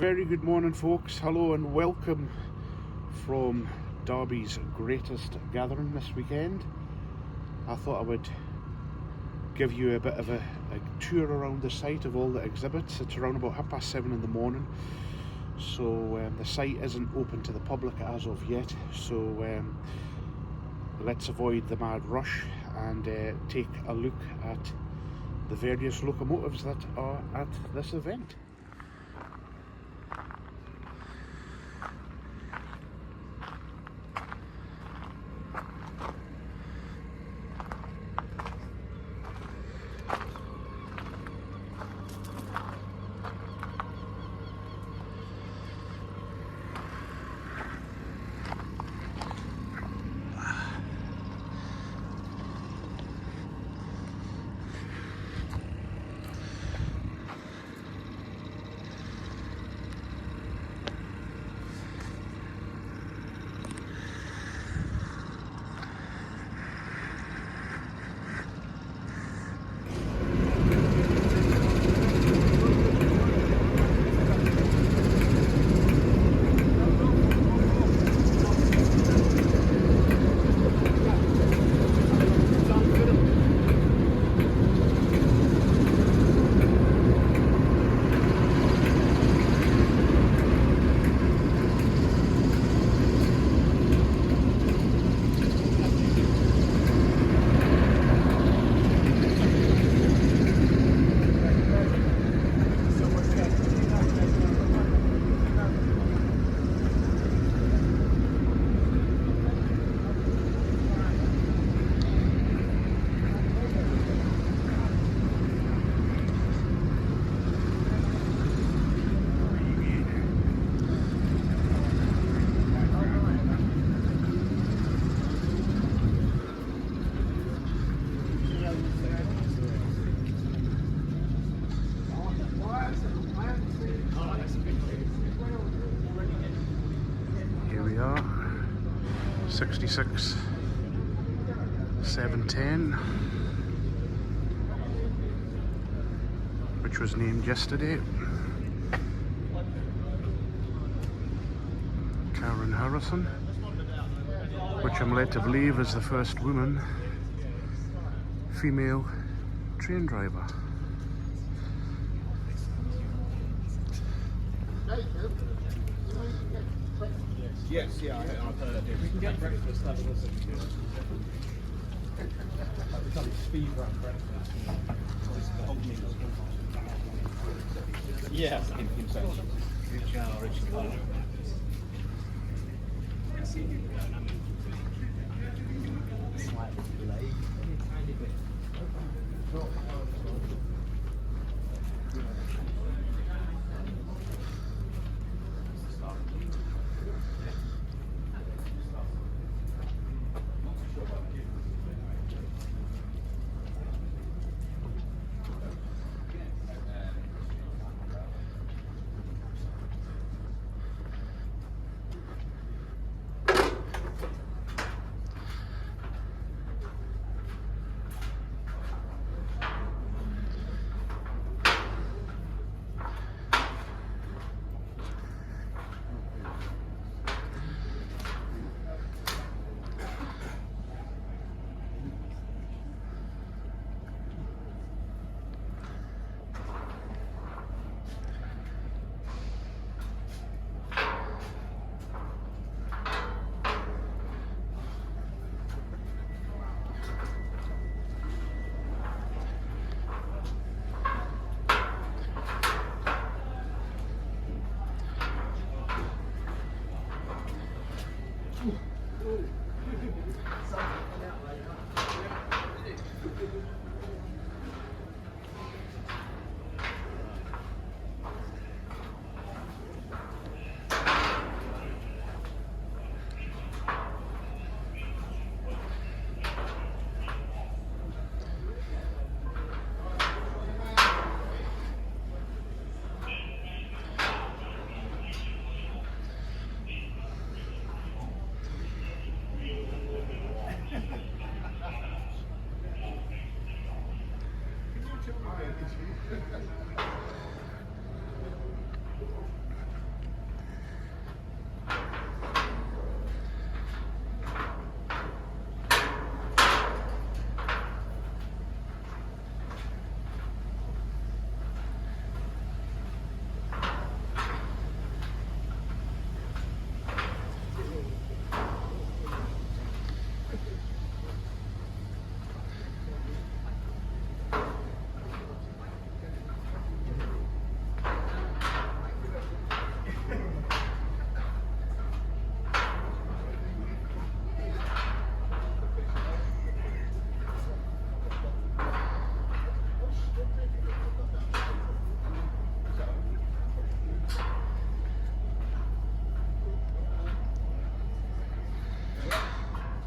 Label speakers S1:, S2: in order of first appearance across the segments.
S1: Very good morning, folks. Hello and welcome from Derby's greatest gathering this weekend. I thought I would give you a bit of a tour around the site of all the exhibits. It's around about 7:30 in the morning, so the site isn't open to the public as of yet, so let's avoid the mad rush and take a look at the various locomotives that are at this event. Here we are, 66 710, which was named yesterday. Karen Harrison, which I'm led to believe is the first woman female train driver.
S2: Yes, yeah, I've heard of it. We can get breakfast, that was it. Speed run breakfast. The whole meal. Yes, in sense. Rich hour, rich color. Slightly delayed. Tiny bit.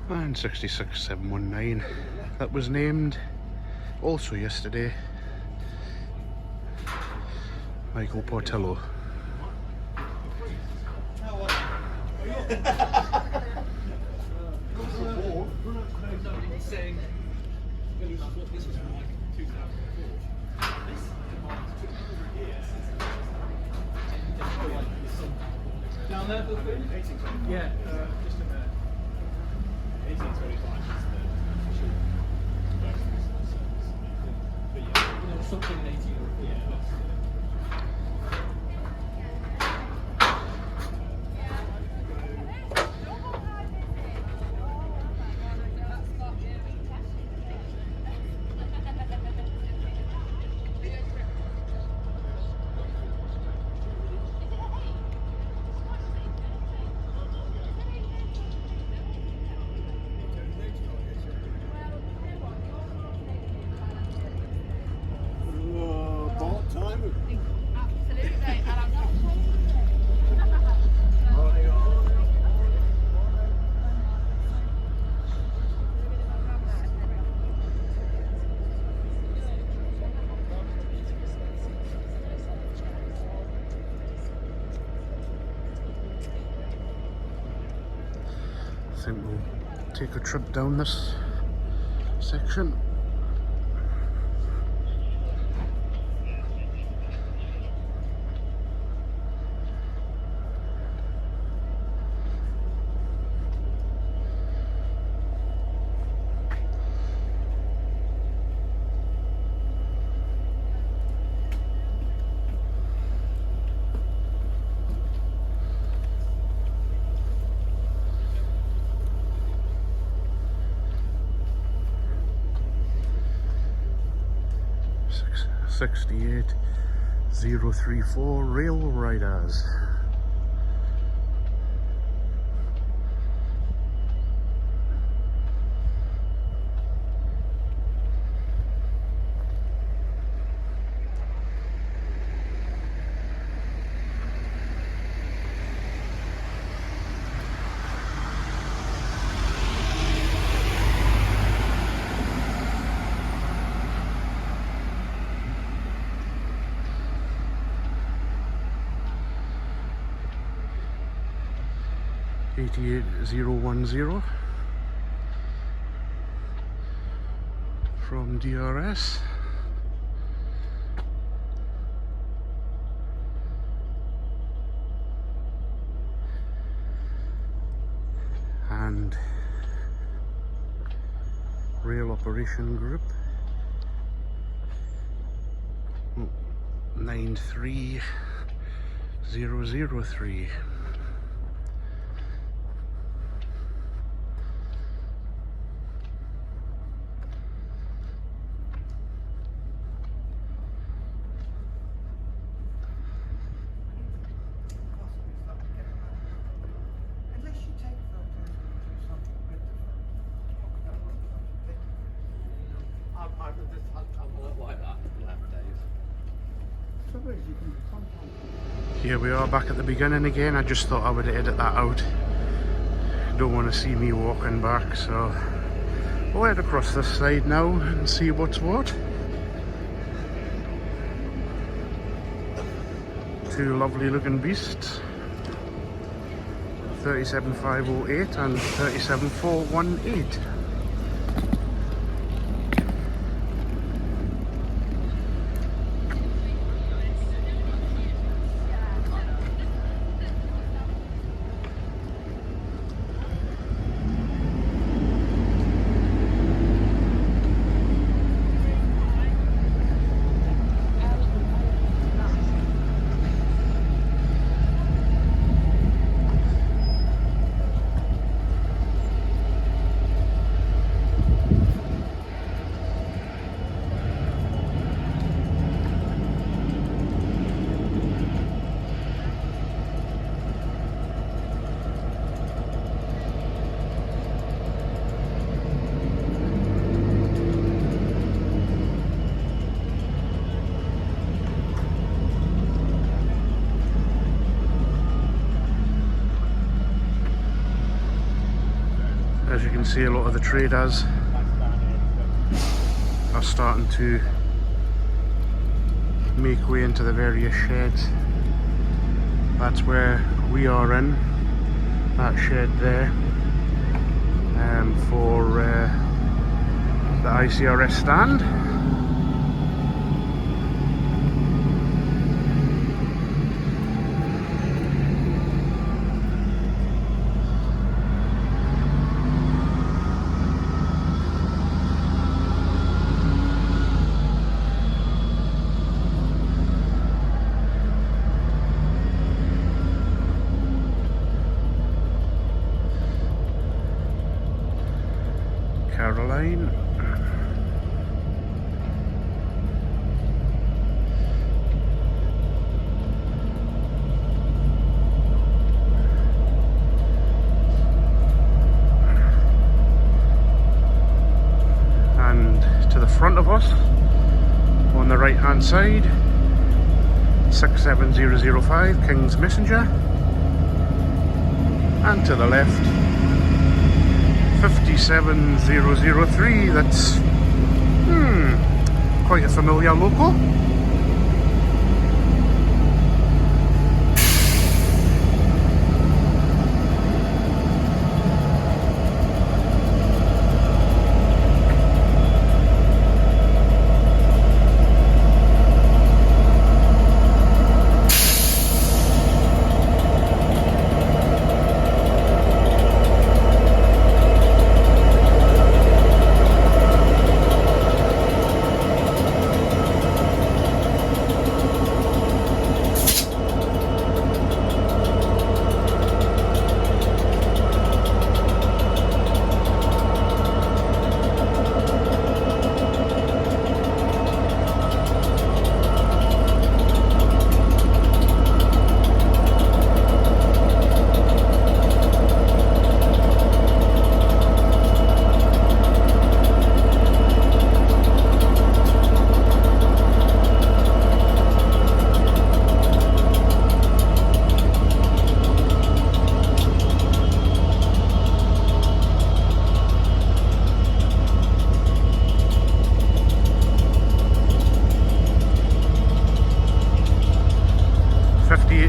S1: And 66719, that was named also yesterday Michael Portillo.
S2: Down there, yeah, just a minute. 1825 is the official version of the service. But yeah, there was something in 18. Yeah, that's
S1: I think we'll take a trip down this section. Six 68034 Rail Riders. $88,010 from DRS. And Rail Operation Group 93003. Here we are back at the beginning again. I just thought I would edit that out. Don't want to see me walking back, so we'll head across this side now and see what's what. Two lovely looking beasts, 37508 and 37418. As you can see, a lot of the traders are starting to make way into the various sheds. That's where we are in, that shed there, for the ICRS stand. Caroline. And to the front of us, on the right hand side, 67005 King's Messenger, and to the left, 57003. That's quite a familiar loco.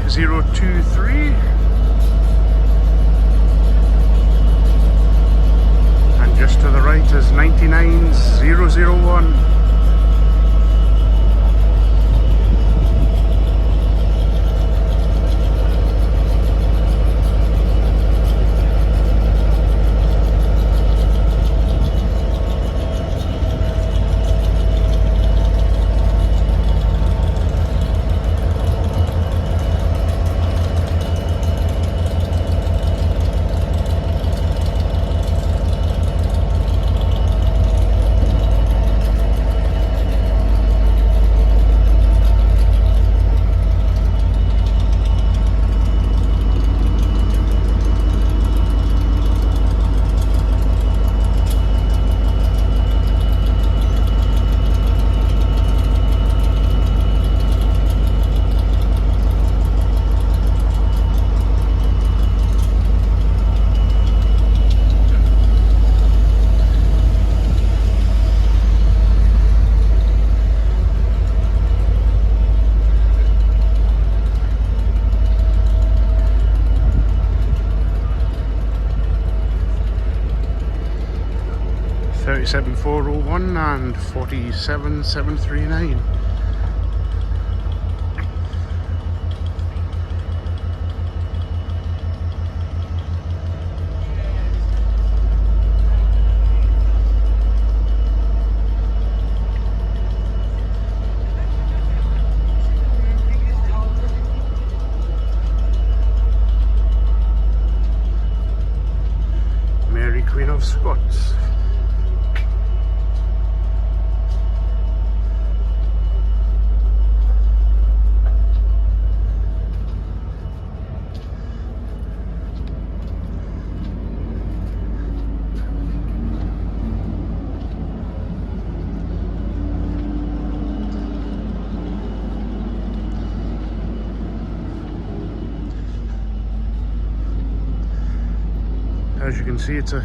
S1: .023, and just to the right is 99001. .37401 and 47739. Mary Queen of Scots. As you can see, it's a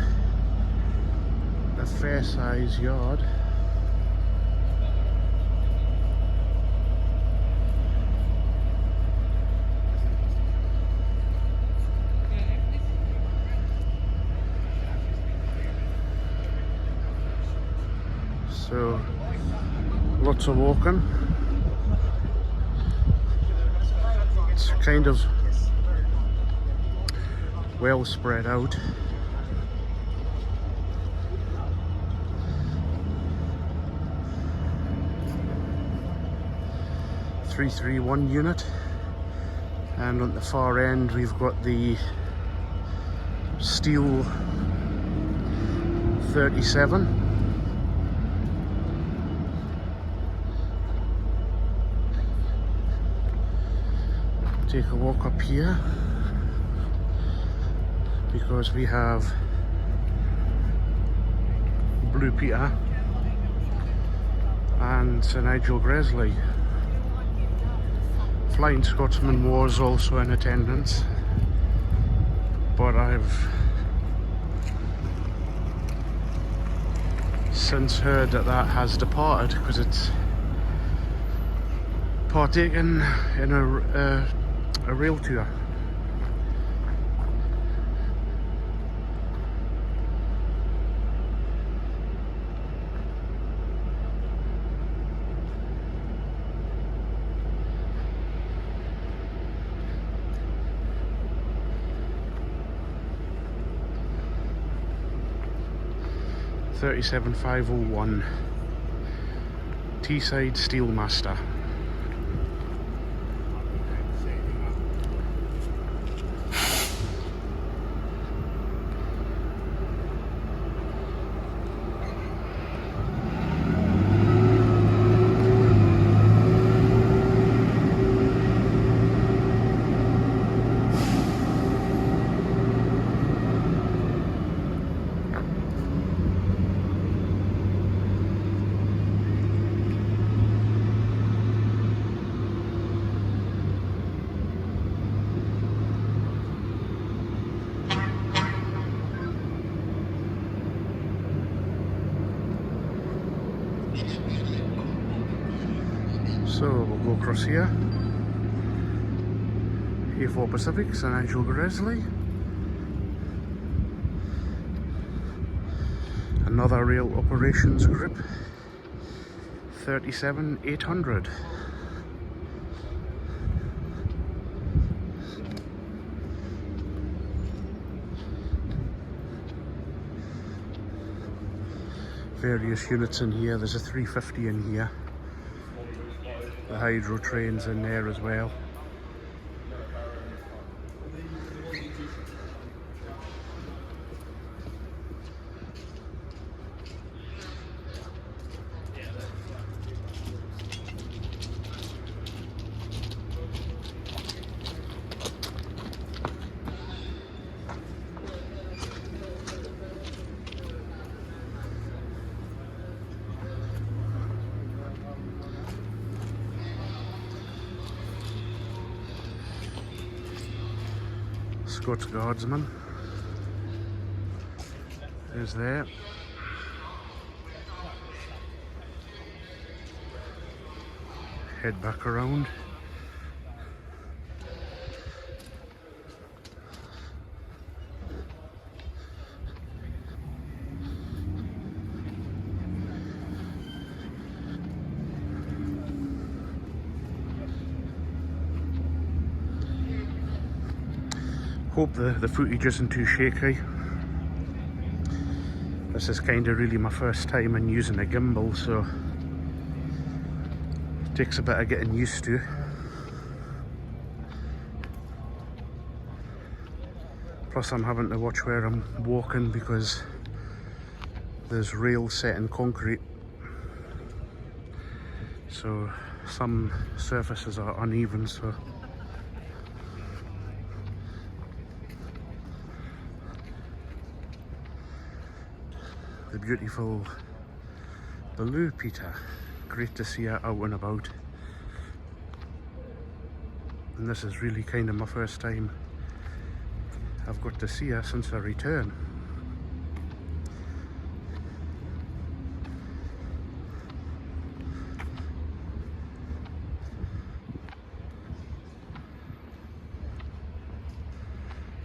S1: a fair size yard. So lots of walking. It's kind of well spread out. .331 unit, and on the far end we've got the steel 37. Take a walk up here because we have Blue Peter and Sir Nigel Gresley. Flying Scotsman was also in attendance, but I've since heard that that has departed because it's partaken in a rail tour. .37501 Teesside Steelmaster. So we'll go across here. A4 Pacific, Sir Nigel Gresley. Another rail operations group. 37800. Various units in here. There's a 350 in here. The hydro trains in there as well. Scots Guardsman is there. Head back around. Hope the footage isn't too shaky. This is kind of really my first time in using a gimbal, so it takes a bit of getting used to. Plus I'm having to watch where I'm walking because there's rails set in concrete, so some surfaces are uneven. So the beautiful Blue Peter, great to see her out and about, and this is really kind of my first time I've got to see her since her return.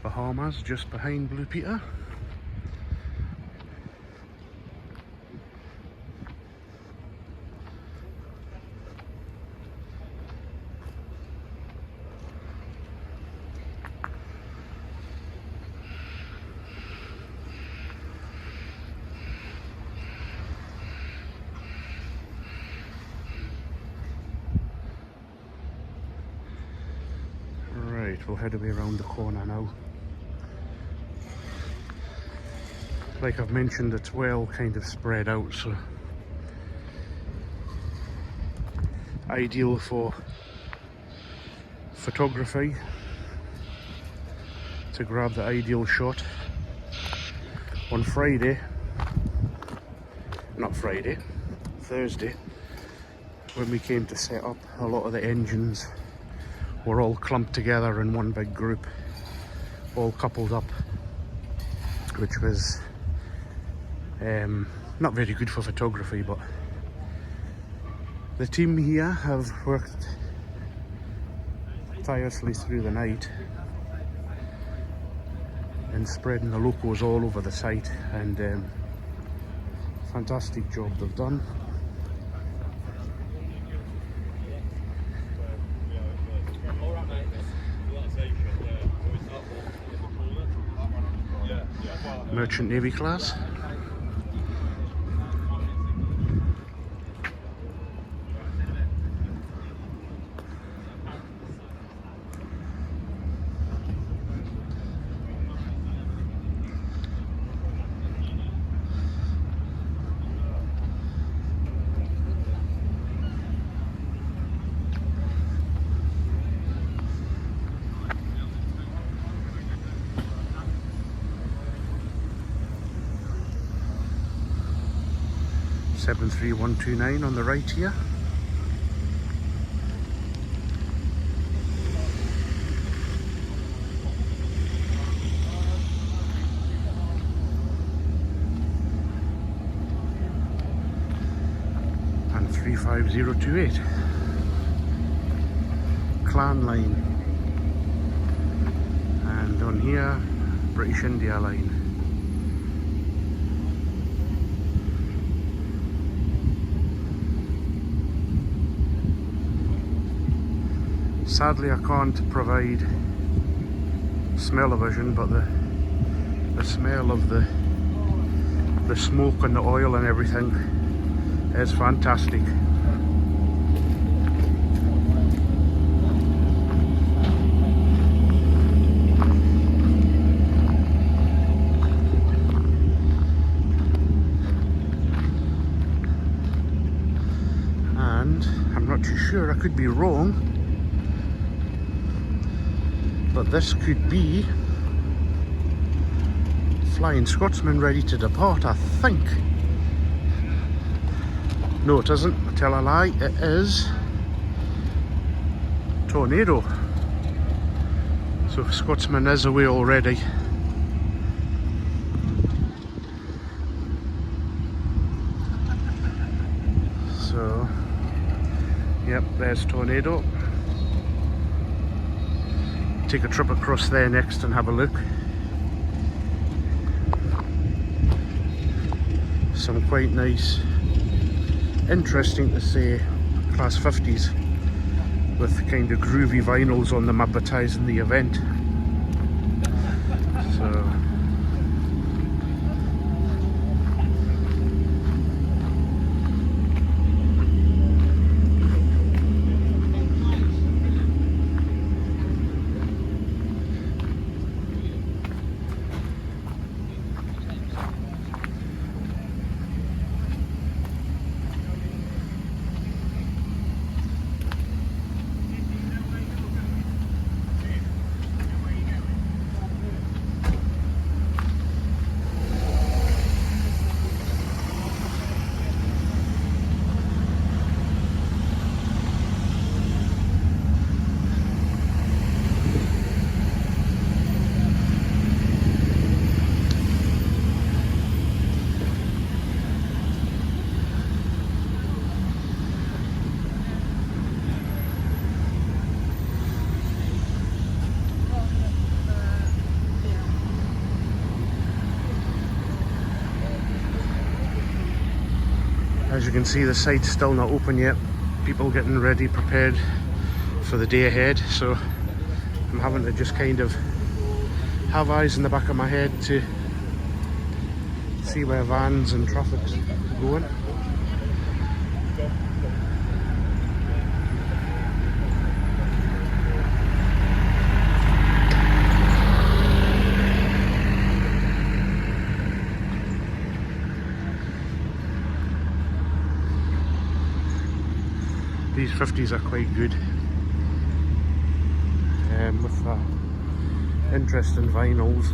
S1: Bahamas, just behind Blue Peter. Right, we'll head away around the corner now. Like I've mentioned, it's well kind of spread out, so ideal for photography, to grab the ideal shot. On Thursday, when we came to set up, a lot of the engines were all clumped together in one big group, all coupled up, which was not very good for photography, but the team here have worked tirelessly through the night and spreading the locos all over the site, and fantastic job they've done. Merchant Navy class. (73129) on the right here. And 35028. Clan line. And on here, British India line. Sadly, I can't provide smell-o-vision, but the smell of the smoke and the oil and everything is fantastic. And I'm not too sure, I could be wrong, but this could be Flying Scotsman ready to depart, I think. No, it isn't. I tell a lie. It is Tornado. So Scotsman is away already. So, yep, there's Tornado. Take a trip across there next and have a look. Some quite nice, interesting to say, class 50s with kind of groovy vinyls on them advertising the event. So As you can see, the site's still not open yet. People getting ready, prepared for the day ahead. So I'm having to just kind of have eyes in the back of my head to see where vans and traffic's going. These 50s are quite good, with interesting vinyls.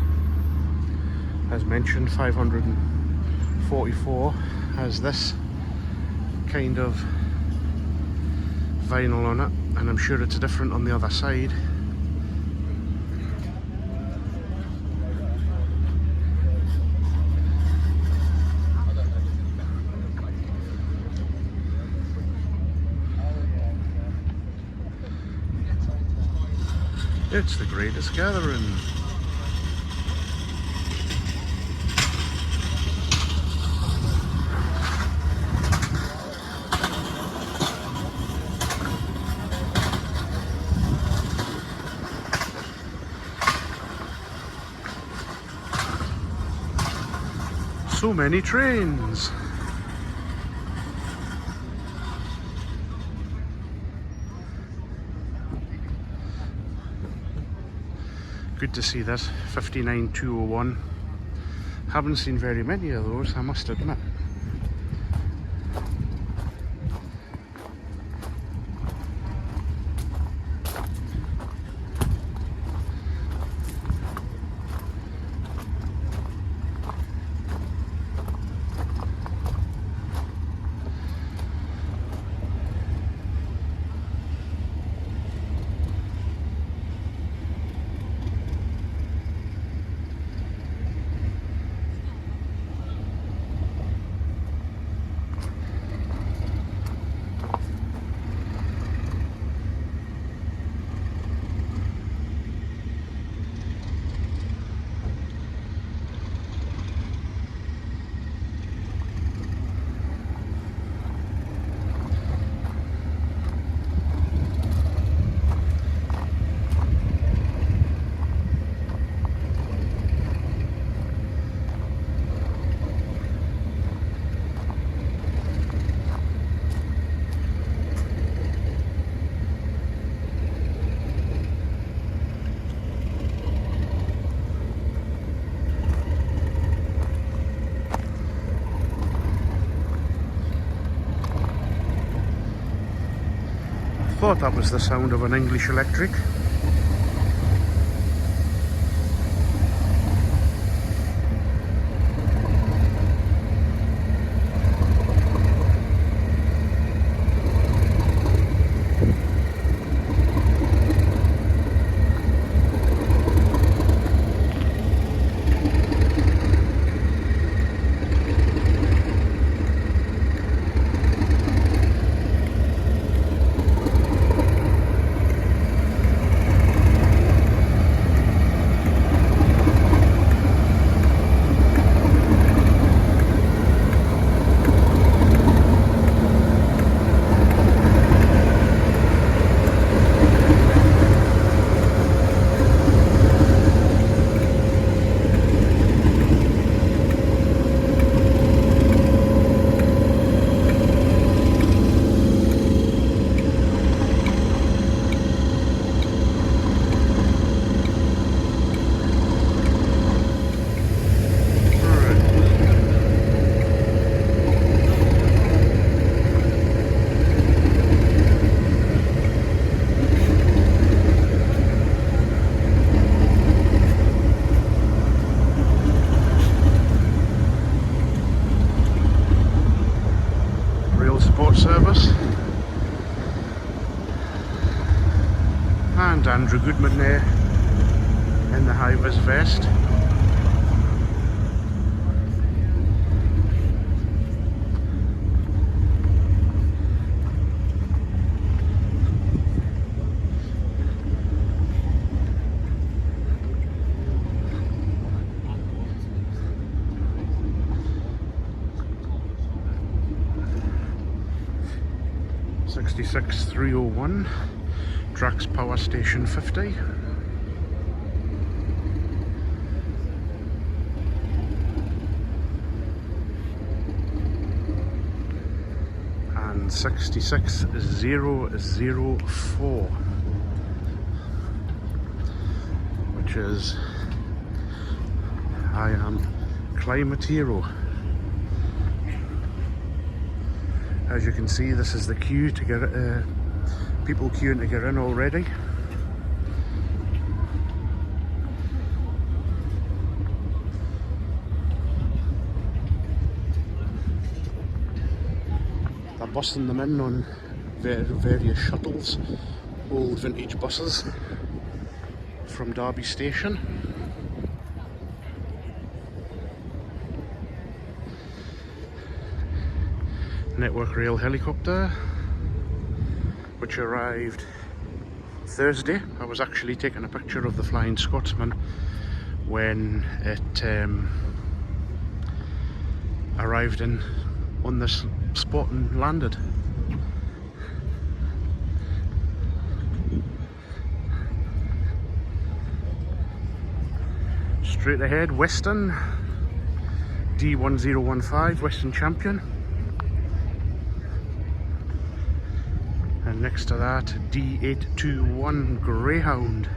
S1: As mentioned, 544 has this kind of vinyl on it, and I'm sure it's different on the other side. It's the greatest gathering. So many trains. Good to see this 59201. Haven't seen very many of those, I must admit. Thought that was the sound of an English electric. Service, and Andrew Goodman there in the high-vis vest. 66,301, Drax Power Station 50. And 66,004, which is I am Climate Hero. As you can see, this is the queue to get people queuing to get in already. They're bussing them in on various shuttles, old vintage buses from Derby Station. Network Rail helicopter, which arrived Thursday. I was actually taking a picture of the Flying Scotsman when it arrived on this spot and landed. Straight ahead, Western D1015, Western Champion. And next to that, D821 Greyhound.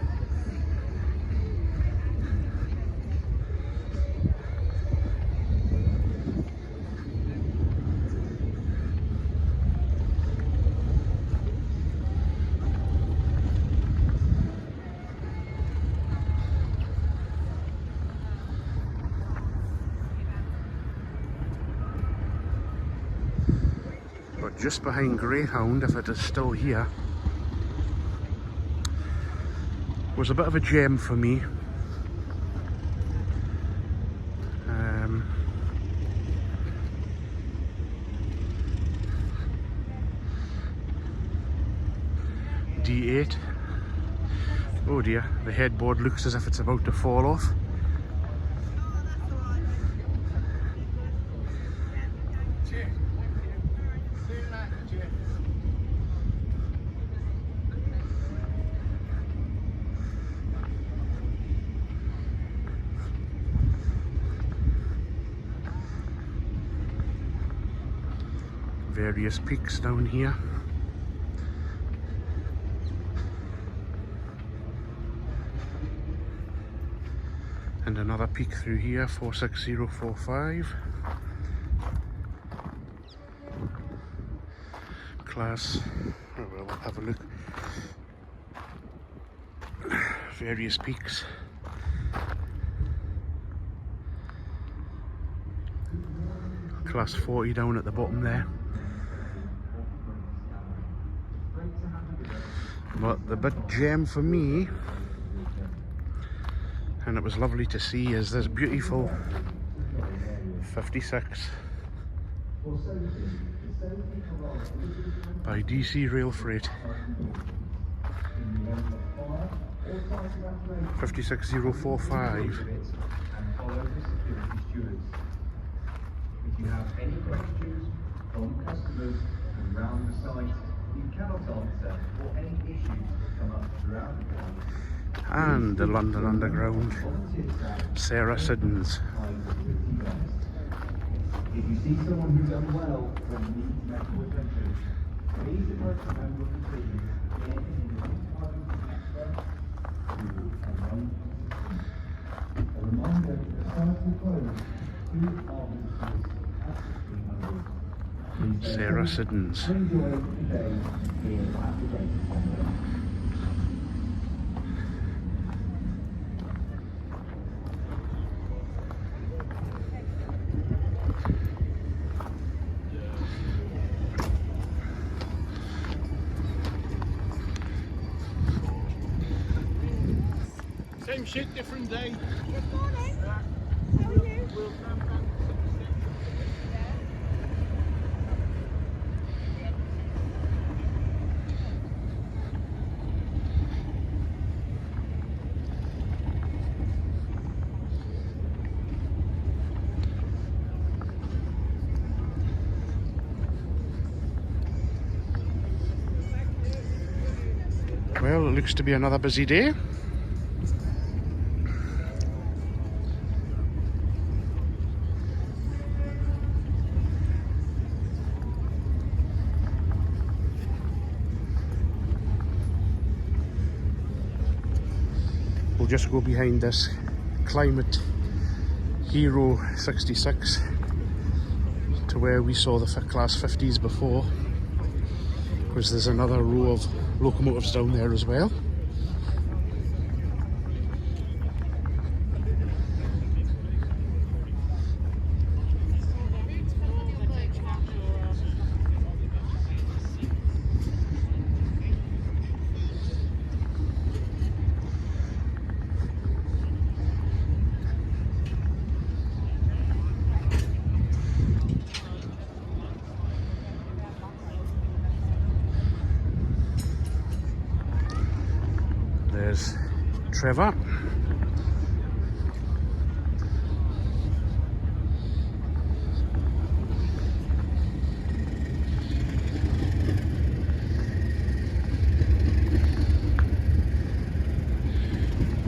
S1: But just behind Greyhound, if it is still here, was a bit of a gem for me. D8. Oh dear, the headboard looks as if it's about to fall off. Various peaks down here. And another peak through here, 46045. Class, we'll have a look. Various peaks. Class 40 down at the bottom there. But the big gem for me, and it was lovely to see, is this beautiful 56 by DC Rail Freight. 56045. If you have any questions from customers around the site you cannot answer, or any issues that come up throughout the day. And the London Underground, Sarah Siddons. If you see someone who's done well when you need medical attention, please approach a member of the team. A reminder that the sites will close. Sarah Siddons.
S2: Same shit, different day.
S3: Good morning. How are you?
S2: We'll come back.
S1: Well, it looks to be another busy day. We'll just go behind this Climate Hero 66 to where we saw the Class 50s before, because there's another row of locomotives down there as well. There's Trevor.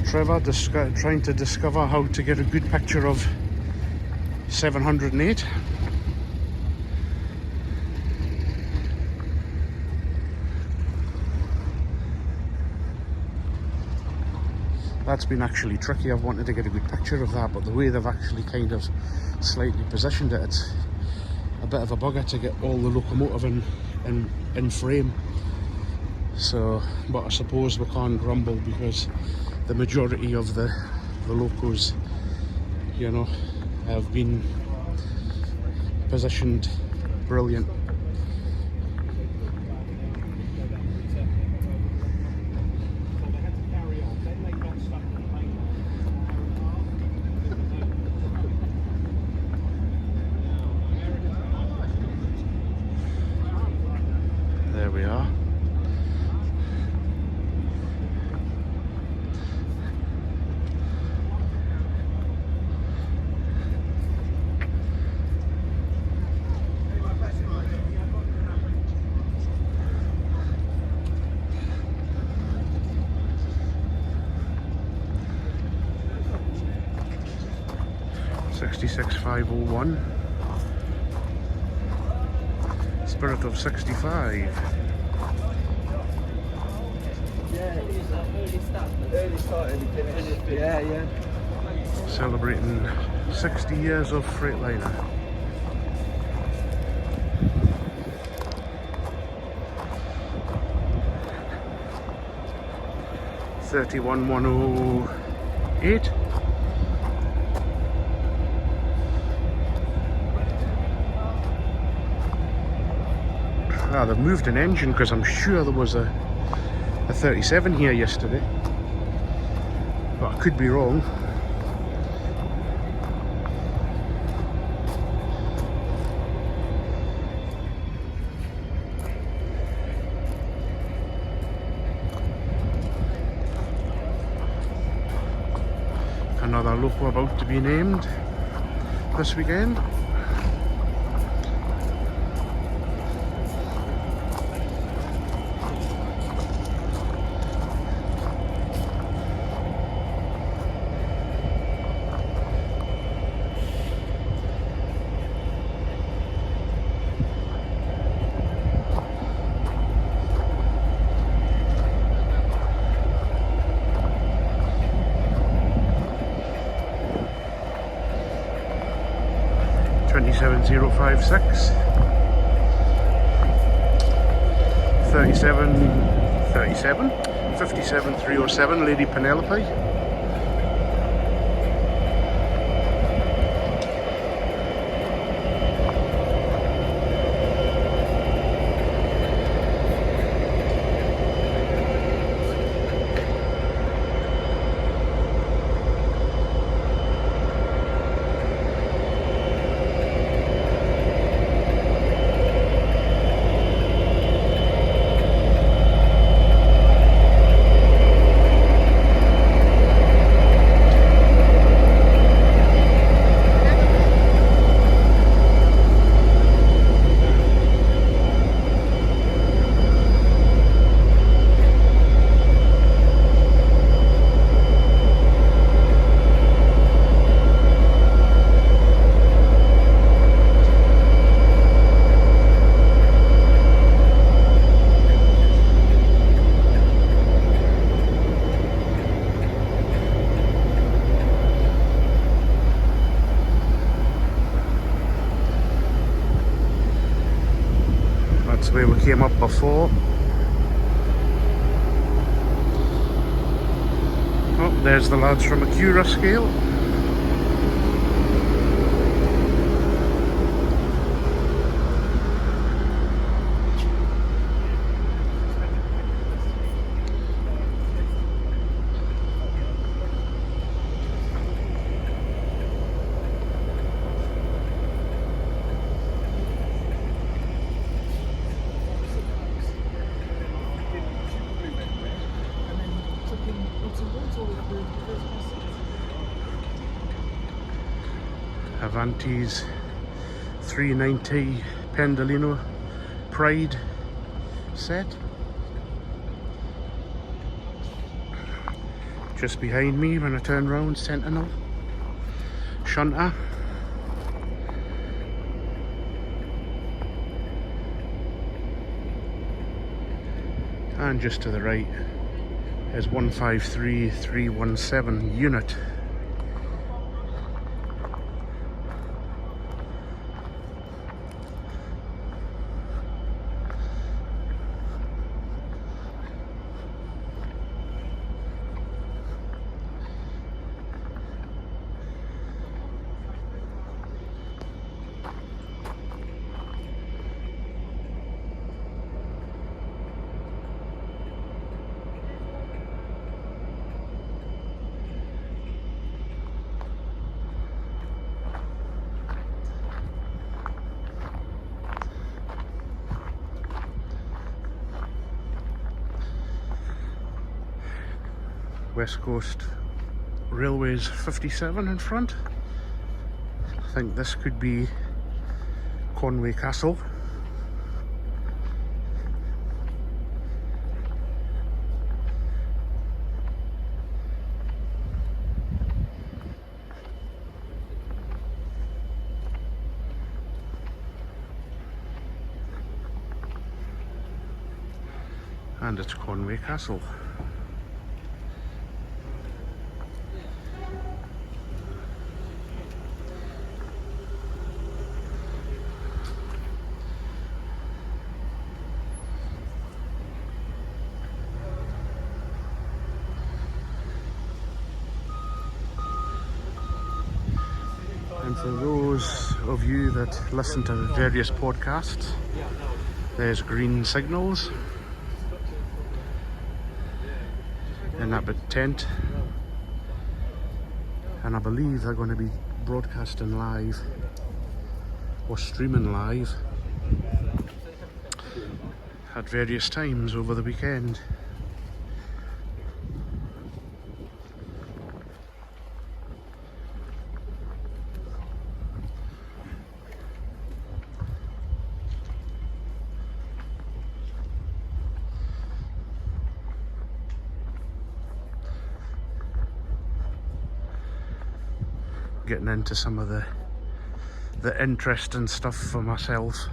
S1: Trevor trying to discover how to get a good picture of 708. That's been actually tricky. I've wanted to get a good picture of that, but the way they've actually kind of slightly positioned it, it's a bit of a bugger to get all the locomotive in frame. So, but I suppose we can't grumble, because the majority of the locos, you know, have been positioned brilliant. There we are. $66,501. Spirit of 65.
S2: Yeah.
S1: Celebrating 60 years of Freightliner. $31,108. Ah, they've moved an engine, because I'm sure there was a 37 here yesterday, but I could be wrong. Another loco about to be named this weekend. $27,056. 57,307, Lady Penelope. where we came up before. Oh, there's the lads from Acura scale. Avanti's 390 Pendolino Pride set. Just behind me when I turn round, Sentinel shunter. And just to the right is 153317 unit. West Coast Railways 57 in front. I think this could be Conway Castle. And it's Conway Castle. And for those of you that listen to various podcasts, there's green signals in that big tent, and I believe they're going to be broadcasting live or streaming live at various times over the weekend. Getting into some of the interesting stuff for myself.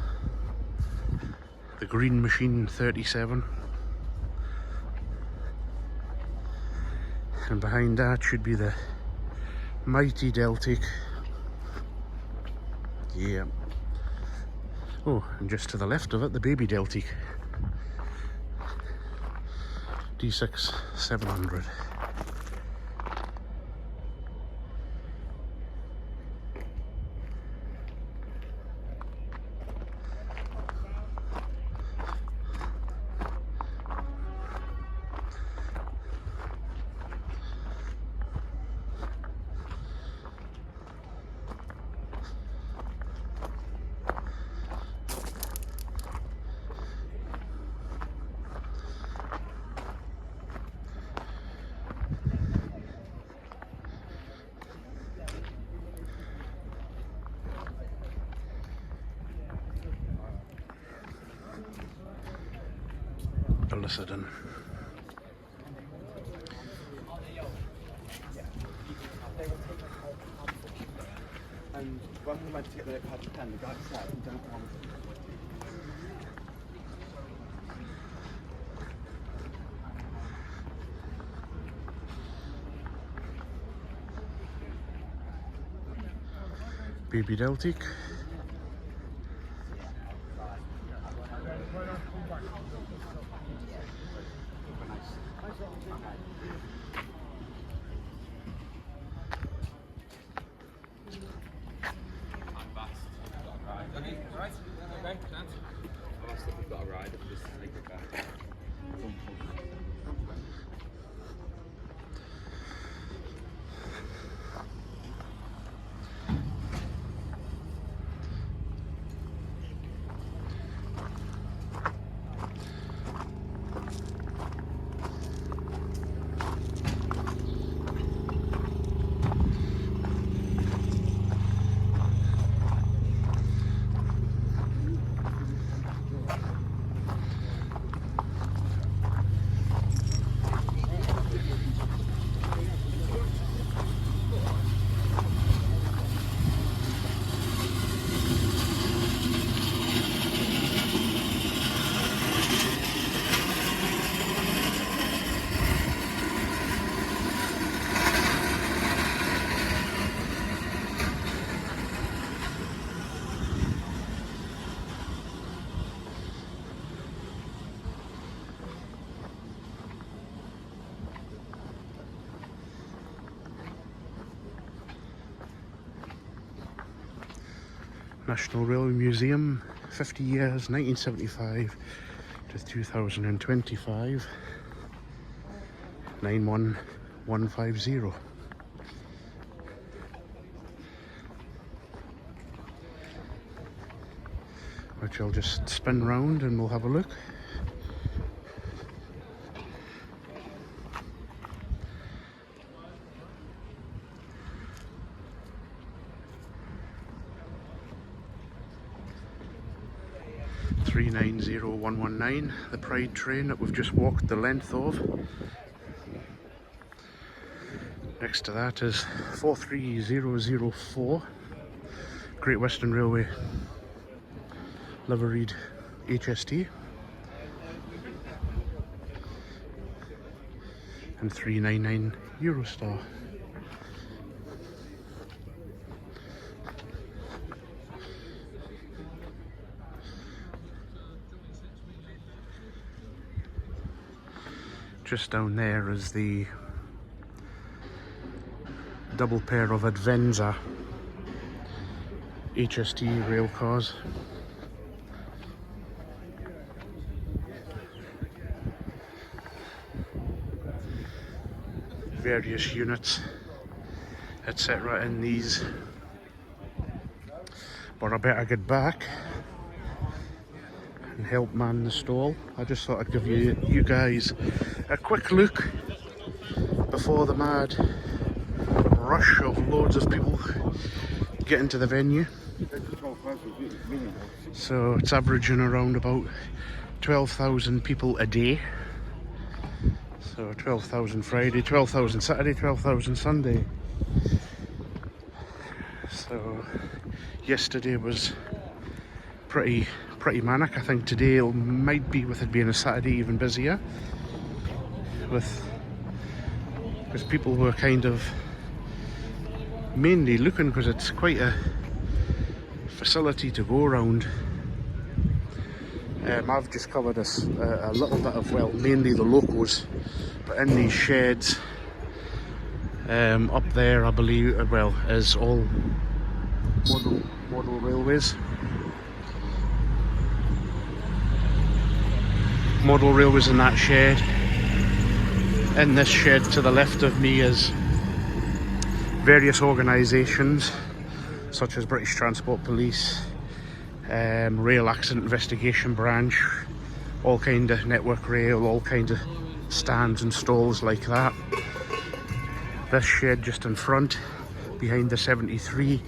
S1: The Green Machine 37, and behind that should be the mighty Deltic. Yeah. Oh, and just to the left of it, the baby Deltic D6 700. Eliciting.
S4: And when we went to get the patch pen, the guy said, "We don't want it."
S1: Baby Deltic. National Railway Museum, 50 years, 1975 to 2025, 91150. Which I'll just spin round and we'll have a look. (390,119), the Pride train that we've just walked the length of. Next to that is 43004, Great Western Railway liveried HST, and 399 Eurostar. Just down there is the double pair of Advenza HST rail cars. Various units, etc. in these. But I better get back and help man the stall. I just thought I'd give you guys a quick look before the mad rush of loads of people get into the venue. So it's averaging around about 12,000 people a day. So 12,000 Friday, 12,000 Saturday, 12,000 Sunday. So yesterday was pretty manic. I think today might be, with it being a Saturday, even busier. Because people were kind of mainly looking, because it's quite a facility to go around. I've just covered a little bit of, well, mainly the locos, but in these sheds up there, I believe, well, is all model railways. Model railways in that shed. In this shed to the left of me is various organisations such as British Transport Police, Rail Accident Investigation Branch, all kind of Network Rail, all kind of stands and stalls like that. This shed just in front, behind the 73,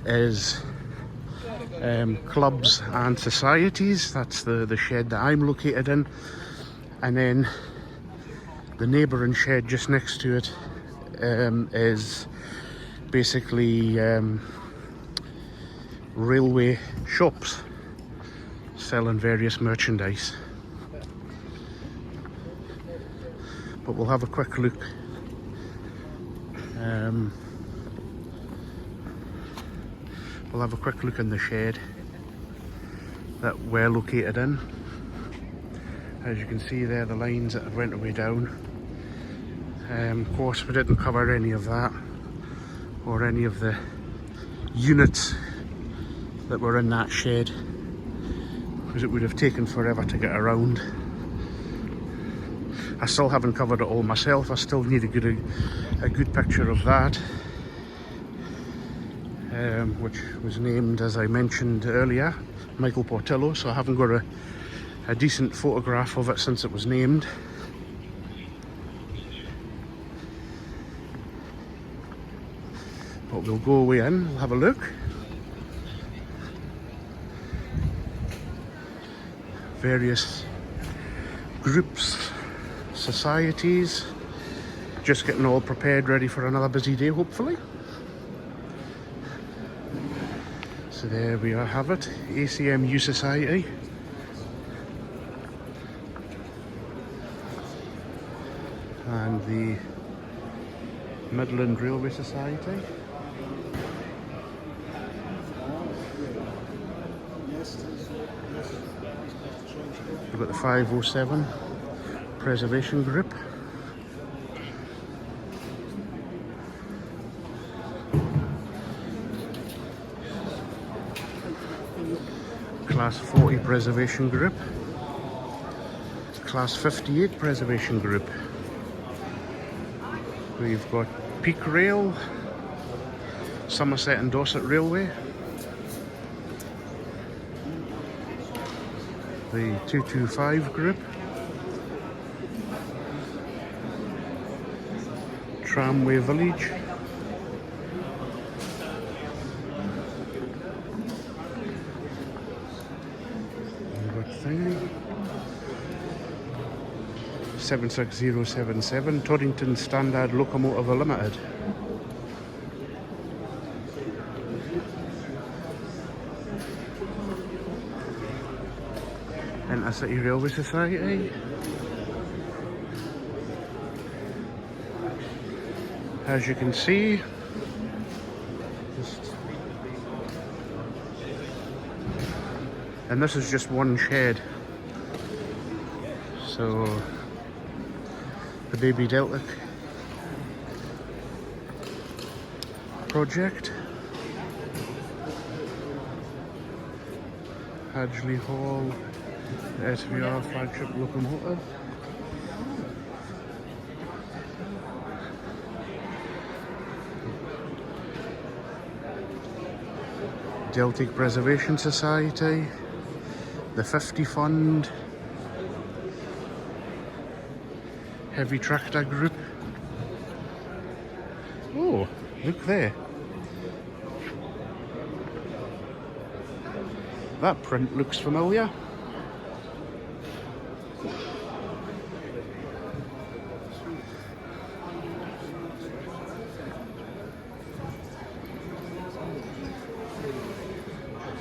S1: is clubs and societies. That's the shed that I'm located in. And then the neighbouring shed just next to it is basically railway shops selling various merchandise. But we'll have a quick look. We'll have a quick look in the shed that we're located in. As you can see there, the lines that went away down. Of course, we didn't cover any of that, or any of the units that were in that shed, because it would have taken forever to get around. I still haven't covered it all myself. I still need a good picture of that, which was named, as I mentioned earlier, Michael Portillo, so I haven't got a decent photograph of it since it was named. But we'll go away in, we'll have a look. Various groups, societies, just getting all prepared, ready for another busy day, hopefully. So there we have it, ACMU Society. And the Midland Railway Society. We've got the 507 Preservation Group. Class 40 preservation group. Class 58 preservation group. We've got Peak Rail, Somerset and Dorset Railway, the 225 group, Tramway Village, we've got thingy, 76077, Torrington Standard Locomotive Limited. Intercity Railway Society. As you can see, and this is just one shed. So the Baby Delta project, Hadgley Hall, the SVR flagship locomotive. Celtic Preservation Society, the 50 Fund, Heavy Tractor Group. Oh, look there. That print looks familiar.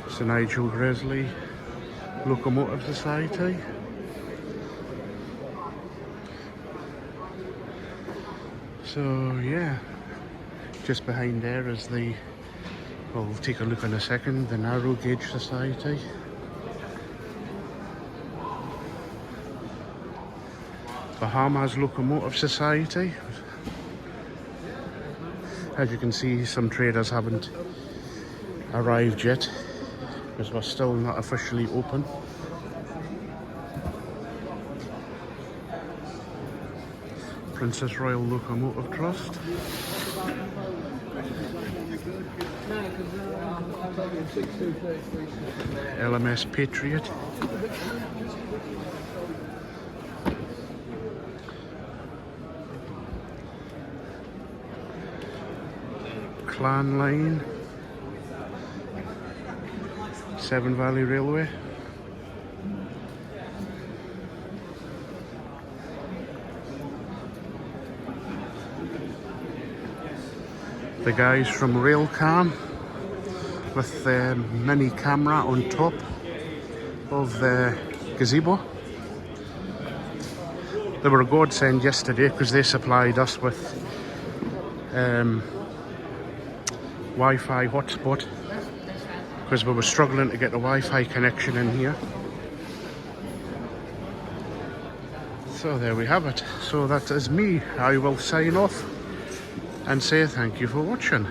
S1: Sir Nigel Gresley Locomotive Society. So yeah, just behind there is the, well, we'll take a look in a second, the Narrow Gauge Society. Bahamas Locomotive Society. As you can see, some traders haven't arrived yet because we're still not officially open. Princess Royal Locomotive Trust. LMS Patriot. Clan Line. Severn Valley Railway. The guys from Railcam with the mini camera on top of the gazebo. They were a godsend yesterday because they supplied us with Wi-Fi hotspot because we were struggling to get a Wi-Fi connection in here. So there we have it. So that is me. I will sign off and say thank you for watching.